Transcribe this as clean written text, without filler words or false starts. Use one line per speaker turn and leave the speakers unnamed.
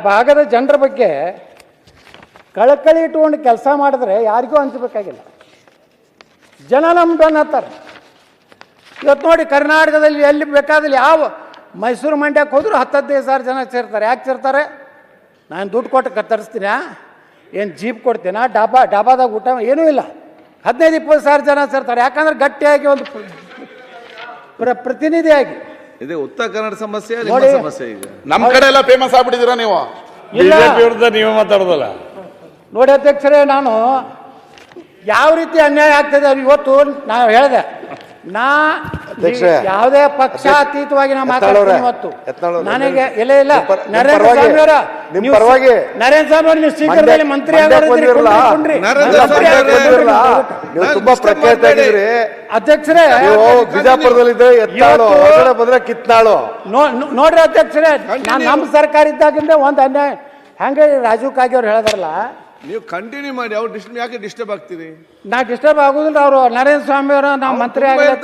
ಭಾಗದ ಜನರ ಬಗ್ಗೆ ಕಳಕಳಿ ಇಟ್ಕೊಂಡು ಕೆಲಸ ಮಾಡಿದ್ರೆ ಯಾರಿಗೂ ಹಂಚಬೇಕಾಗಿಲ್ಲ. ಜನ ನಮ್ಮ ಬೆನ್ನ ಹತ್ತಾರೆ. ಇವತ್ತು ನೋಡಿ, ಕರ್ನಾಟಕದಲ್ಲಿ ಎಲ್ಲಿ ಬೇಕಾದಲ್ಲಿ ಯಾವ ಮೈಸೂರು ಮಂಡ್ಯಕ್ಕೆ ಹೋದ್ರು 10,000 ಜನ ಸೇರ್ತಾರೆ. ಯಾಕೆ ಸೇರ್ತಾರೆ? ನಾನು ದುಡ್ಡು ಕೊಟ್ಟು ತರಿಸ್ತೀನ, ಏನು ಜೀಪ್ ಕೊಡ್ತೀನ, ಡಾಬಾದಾಗ ಊಟ ಏನೂ ಇಲ್ಲ. 15,000-20,000 ಜನ ಸೇರ್ತಾರೆ. ಯಾಕಂದ್ರೆ ಗಟ್ಟಿಯಾಗಿ ಒಂದು ಪ್ರತಿನಿಧಿಯಾಗಿ.
ಇದು ಉತ್ತರ ಕನ್ನಡ ಸಮಸ್ಯೆ, ಸಮಸ್ಯೆ. ಈಗ
ನಮ್ಮ ಕಡೆ ಎಲ್ಲ ಫೇಮಸ್ ಆಗ್ಬಿಟ್ಟಿದ್ದೀರಾ ನೀವು?
ಬಿಜೆಪಿ ವಿರುದ್ಧ ನೀವೇ ಮಾತಾಡೋದಲ್ಲ.
ನೋಡಿ ಅಧ್ಯಕ್ಷರೇ, ನಾನು ಯಾವ ರೀತಿ ಅನ್ಯಾಯ ಆಗ್ತದೆ ಇವತ್ತು ನಾವು ಹೇಳಿದೆ. ಯಾವುದೇ ಪಕ್ಷಾತೀತವಾಗಿ ನಾವು ಮಾತಾಡ್ತೀನಿ ಇವತ್ತು. ನನಗೆ ಇಲ್ಲ ನರೇಂದ್ರ ಸ್ವಾಮಿ ಅವರ ನರೇಂದ್ರ ಸ್ವಾಮಿ ಅವರು ನೀವು ಶೀಘ್ರದಲ್ಲಿ ಮಂತ್ರಿ
ತುಂಬಾ ಪ್ರಖ್ಯಾತ
ಅಧ್ಯಕ್ಷರೇ.
ಬಿಜಾಪುರದಲ್ಲಿದ್ದೆ ಬಂದ್ರೆ ಕಿತ್ನಾಳು
ನೋಡ್ರಿ ಅಧ್ಯಕ್ಷರೇ, ನಮ್ಮ ಸರ್ಕಾರ ಇದ್ದಾಗಿಂದ ಒಂದು ಅನ್ಯಾಯ ಹೆಂಗೆ ರಾಜೀವ್ ಕಾಗೆ ಅವ್ರು ಹೇಳಿದಾರಲ್ಲ,
ನೀವು ಕಂಟಿನ್ಯೂ ಮಾಡಿ. ಅವ್ರು ಯಾಕೆ ಡಿಸ್ಟರ್ಬ್ ಆಗ್ತೀರಿ?
ನಾ ಡಿಸ್ಟರ್ಬ್ ಆಗುದಿಲ್ಲ. ಅವರು ನರೇಂದ್ರ ಸ್ವಾಮಿ ಅವರು ನಾವು ಮಂತ್ರಿ ಆಗಿಲ್ಲ